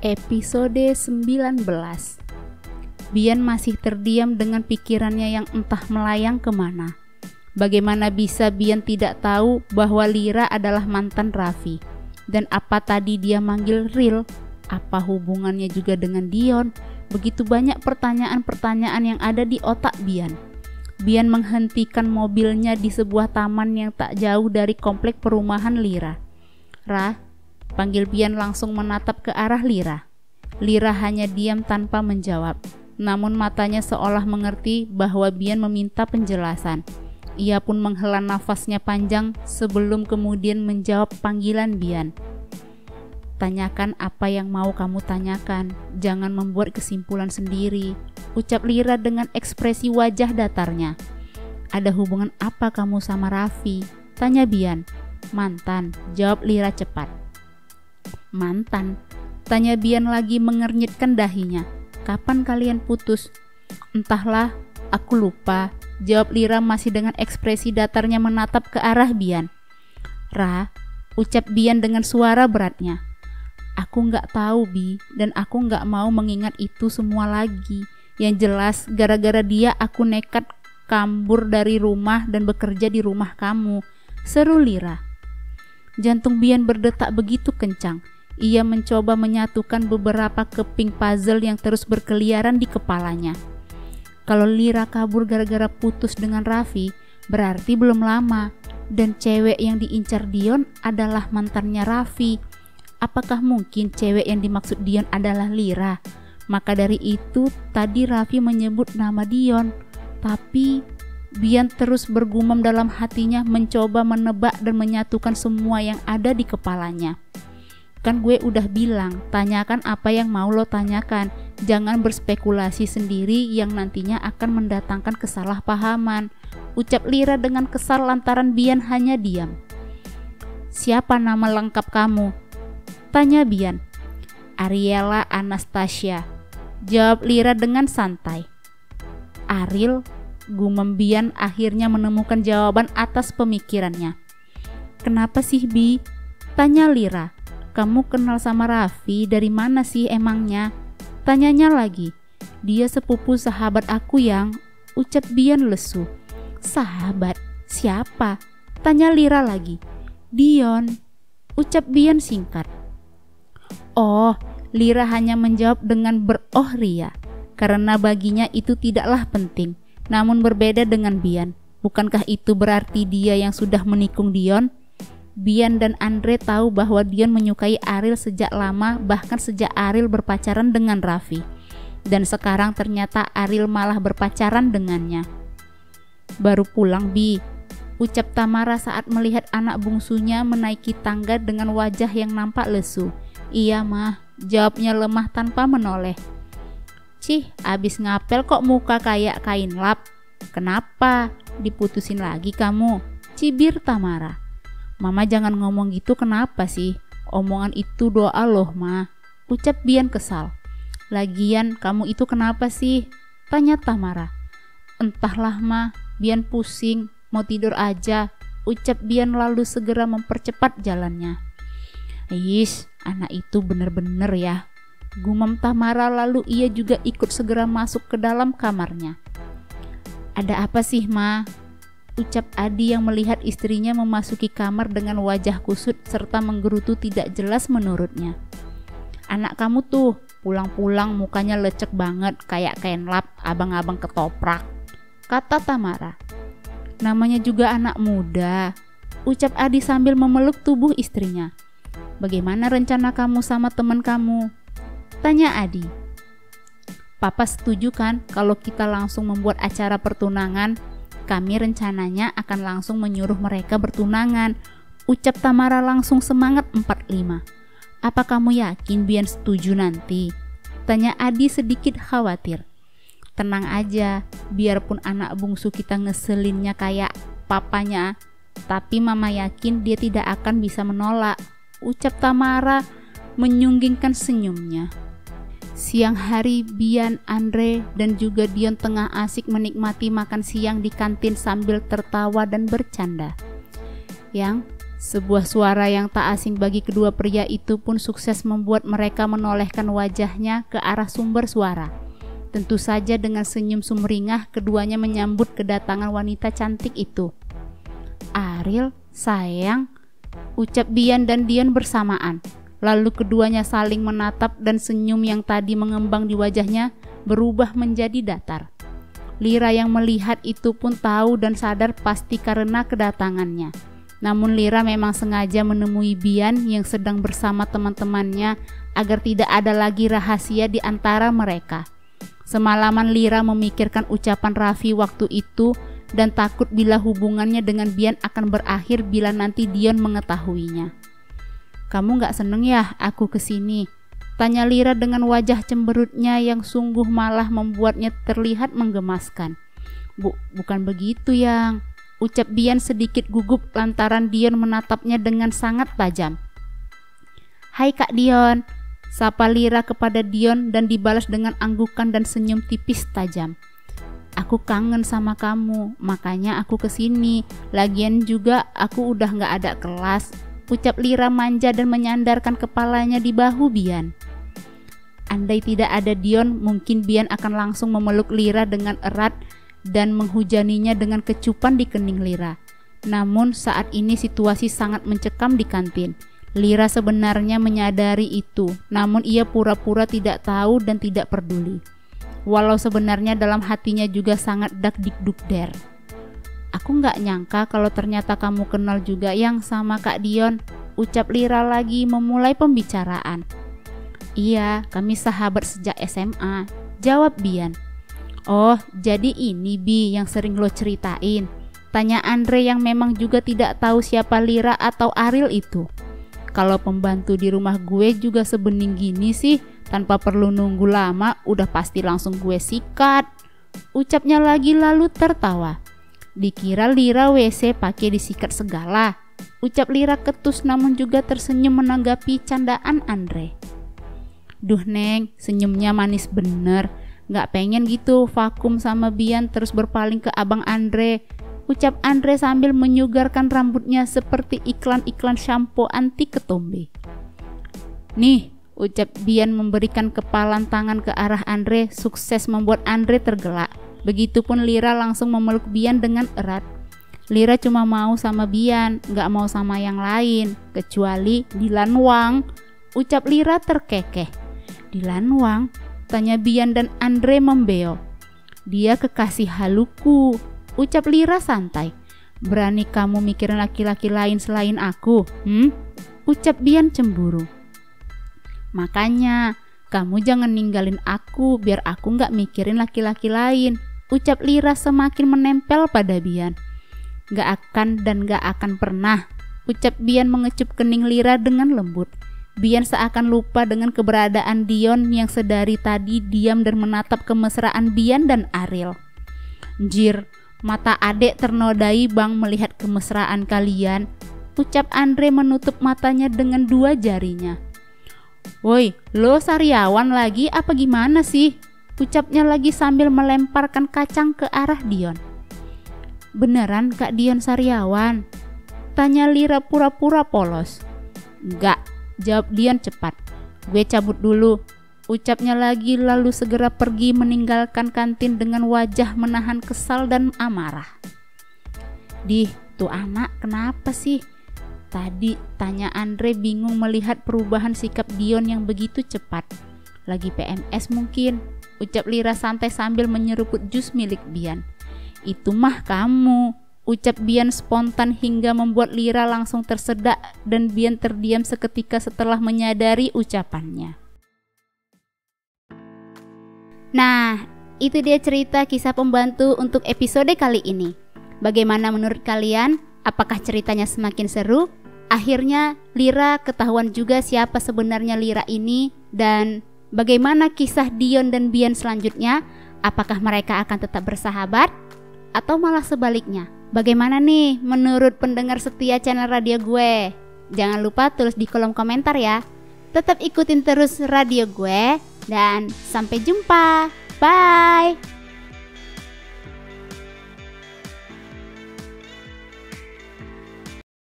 Episode 19. Bian masih terdiam dengan pikirannya yang entah melayang kemana. Bagaimana bisa Bian tidak tahu bahwa Lira adalah mantan Raffi? Dan apa tadi dia manggil Ril? Apa hubungannya juga dengan Dion? Begitu banyak pertanyaan-pertanyaan yang ada di otak Bian. Bian menghentikan mobilnya di sebuah taman yang tak jauh dari komplek perumahan Lira. "Ra," panggil Bian langsung menatap ke arah Lira. Lira hanya diam tanpa menjawab, namun matanya seolah mengerti bahwa Bian meminta penjelasan. Ia pun menghela nafasnya panjang sebelum kemudian menjawab panggilan Bian. "Tanyakan apa yang mau kamu tanyakan, jangan membuat kesimpulan sendiri," ucap Lira dengan ekspresi wajah datarnya. "Ada hubungan apa kamu sama Raffi?" tanya Bian. "Mantan," jawab Lira cepat. "Mantan?" tanya Bian lagi mengernyitkan dahinya. "Kapan kalian putus?" "Entahlah, aku lupa," jawab Lira masih dengan ekspresi datarnya menatap ke arah Bian. "Ra," ucap Bian dengan suara beratnya. "Aku nggak tahu, Bi, dan aku nggak mau mengingat itu semua lagi. Yang jelas gara-gara dia aku nekat kabur dari rumah dan bekerja di rumah kamu," seru Lira. Jantung Bian berdetak begitu kencang. Ia mencoba menyatukan beberapa keping puzzle yang terus berkeliaran di kepalanya. Kalau Lira kabur gara-gara putus dengan Raffi, berarti belum lama. Dan cewek yang diincar Dion adalah mantannya Raffi. Apakah mungkin cewek yang dimaksud Dion adalah Lira? Maka dari itu tadi Raffi menyebut nama Dion. Tapi Bian terus bergumam dalam hatinya, mencoba menebak dan menyatukan semua yang ada di kepalanya. "Kan gue udah bilang, tanyakan apa yang mau lo tanyakan. Jangan berspekulasi sendiri yang nantinya akan mendatangkan kesalahpahaman," ucap Lira dengan kesal lantaran Bian hanya diam. "Siapa nama lengkap kamu?" tanya Bian. "Ariela Anastasia," jawab Lira dengan santai. "Aril?" gumam Bian akhirnya menemukan jawaban atas pemikirannya. "Kenapa sih, Bi?" tanya Lira. "Kamu kenal sama Raffi dari mana sih emangnya?" tanyanya lagi. "Dia sepupu sahabat aku yang," ucap Bian lesu. "Sahabat? Siapa?" tanya Lira lagi. "Dion," ucap Bian singkat. "Oh," Lira hanya menjawab dengan beroh ria, karena baginya itu tidaklah penting. Namun berbeda dengan Bian. Bukankah itu berarti dia yang sudah menikung Dion? Bian dan Andre tahu bahwa Dion menyukai Aril sejak lama, bahkan sejak Aril berpacaran dengan Raffi. Dan sekarang ternyata Aril malah berpacaran dengannya. "Baru pulang, Bi," ucap Tamara saat melihat anak bungsunya menaiki tangga dengan wajah yang nampak lesu. "Iya, Mah," jawabnya lemah tanpa menoleh. "Cih, abis ngapel kok muka kayak kain lap. Kenapa? Diputusin lagi kamu?" cibir Tamara. "Mama jangan ngomong gitu, kenapa sih? Omongan itu doa loh, Ma," ucap Bian kesal. "Lagian kamu itu kenapa sih?" tanya Tamara. "Entahlah, Ma, Bian pusing, mau tidur aja," ucap Bian lalu segera mempercepat jalannya. "Is, anak itu bener-bener ya," gumam Tamara lalu ia juga ikut segera masuk ke dalam kamarnya. "Ada apa sih, Ma?" ucap Adi yang melihat istrinya memasuki kamar dengan wajah kusut serta menggerutu tidak jelas menurutnya. "Anak kamu tuh pulang-pulang mukanya lecek banget kayak kain lap abang-abang ketoprak," kata Tamara. "Namanya juga anak muda," ucap Adi sambil memeluk tubuh istrinya. "Bagaimana rencana kamu sama teman kamu?" tanya Adi. "Papa setuju kan kalau kita langsung membuat acara pertunangan? Kami rencananya akan langsung menyuruh mereka bertunangan," ucap Tamara langsung semangat 45. "Apa kamu yakin Bian setuju nanti?" tanya Adi sedikit khawatir. "Tenang aja, biarpun anak bungsu kita ngeselinnya kayak papanya, tapi Mama yakin dia tidak akan bisa menolak," ucap Tamara menyunggingkan senyumnya. Siang hari Bian, Andre, dan juga Dion tengah asik menikmati makan siang di kantin sambil tertawa dan bercanda. "Yang, Sebuah suara yang tak asing bagi kedua pria itu pun sukses membuat mereka menolehkan wajahnya ke arah sumber suara. Tentu saja dengan senyum sumringah keduanya menyambut kedatangan wanita cantik itu. "Ariel, sayang," ucap Bian dan Dion bersamaan. Lalu keduanya saling menatap dan senyum yang tadi mengembang di wajahnya berubah menjadi datar. Lira yang melihat itu pun tahu dan sadar pasti karena kedatangannya. Namun Lira memang sengaja menemui Bian yang sedang bersama teman-temannya agar tidak ada lagi rahasia di antara mereka. Semalaman Lira memikirkan ucapan Raffi waktu itu dan takut bila hubungannya dengan Bian akan berakhir bila nanti Dion mengetahuinya. "Kamu gak seneng ya aku kesini?" tanya Lira dengan wajah cemberutnya yang sungguh malah membuatnya terlihat menggemaskan. Bukan begitu, Yang," ucap Bian sedikit gugup lantaran Dion menatapnya dengan sangat tajam. "Hai Kak Dion," sapa Lira kepada Dion dan dibalas dengan anggukan dan senyum tipis tajam. "Aku kangen sama kamu, makanya aku kesini. Lagian juga aku udah gak ada kelas," ucap Lira manja dan menyandarkan kepalanya di bahu Bian. Andai tidak ada Dion, mungkin Bian akan langsung memeluk Lira dengan erat dan menghujaninya dengan kecupan di kening Lira. Namun saat ini situasi sangat mencekam di kantin. Lira sebenarnya menyadari itu, namun ia pura-pura tidak tahu dan tidak peduli. Walau sebenarnya dalam hatinya juga sangat dak-dik-duk-der. "Aku gak nyangka kalau ternyata kamu kenal juga Yang sama Kak Dion," ucap Lira lagi memulai pembicaraan. "Iya, kami sahabat sejak SMA," jawab Bian. "Oh, jadi ini Bi yang sering lo ceritain?" tanya Andre yang memang juga tidak tahu siapa Lira atau Ariel itu. "Kalau pembantu di rumah gue juga sebening gini sih, tanpa perlu nunggu lama udah pasti langsung gue sikat," ucapnya lagi lalu tertawa. "Dikira Lira WC pakai disikat segala," ucap Lira ketus namun juga tersenyum menanggapi candaan Andre. "Duh Neng, senyumnya manis bener. Gak pengen gitu vakum sama Bian terus berpaling ke Abang Andre," ucap Andre sambil menyugarkan rambutnya seperti iklan-iklan shampoo anti ketombe. "Nih," ucap Bian memberikan kepalan tangan ke arah Andre, sukses membuat Andre tergelak. Begitupun Lira langsung memeluk Bian dengan erat. Lira cuma mau sama Bian, gak mau sama yang lain, kecuali Dilan Wang, ucap Lira terkekeh. "Dilan Wang?" tanya Bian dan Andre membeo. "Dia kekasih haluku," ucap Lira santai. "Berani kamu mikirin laki-laki lain selain aku? Ucap Bian cemburu. "Makanya kamu jangan ninggalin aku biar aku gak mikirin laki-laki lain," ucap Lira semakin menempel pada Bian. "Gak akan dan gak akan pernah," ucap Bian mengecup kening Lira dengan lembut. Bian seakan lupa dengan keberadaan Dion yang sedari tadi diam dan menatap kemesraan Bian dan Ariel. "Jir, mata adek ternodai bang melihat kemesraan kalian," ucap Andre menutup matanya dengan dua jarinya. "Woi, lo sariawan lagi apa gimana sih?" ucapnya lagi sambil melemparkan kacang ke arah Dion. "Beneran Kak Dion sariawan?" tanya Lira pura-pura polos. "Enggak," jawab Dion cepat. "Gue cabut dulu," ucapnya lagi lalu segera pergi meninggalkan kantin dengan wajah menahan kesal dan amarah. "Dih, tuh anak kenapa sih?" tadi tanya Andre bingung melihat perubahan sikap Dion yang begitu cepat. "Lagi PMS mungkin," ucap Lira santai sambil menyeruput jus milik Bian. "Itu mah kamu," ucap Bian spontan hingga membuat Lira langsung tersedak dan Bian terdiam seketika setelah menyadari ucapannya. Nah, itu dia cerita kisah pembantu untuk episode kali ini. Bagaimana menurut kalian? Apakah ceritanya semakin seru? Akhirnya Lira ketahuan juga siapa sebenarnya Lira ini dan bagaimana kisah Dion dan Bian selanjutnya? Apakah mereka akan tetap bersahabat? Atau malah sebaliknya? Bagaimana nih menurut pendengar setia channel radio gue? Jangan lupa tulis di kolom komentar ya. Tetap ikutin terus radio gue dan sampai jumpa. Bye.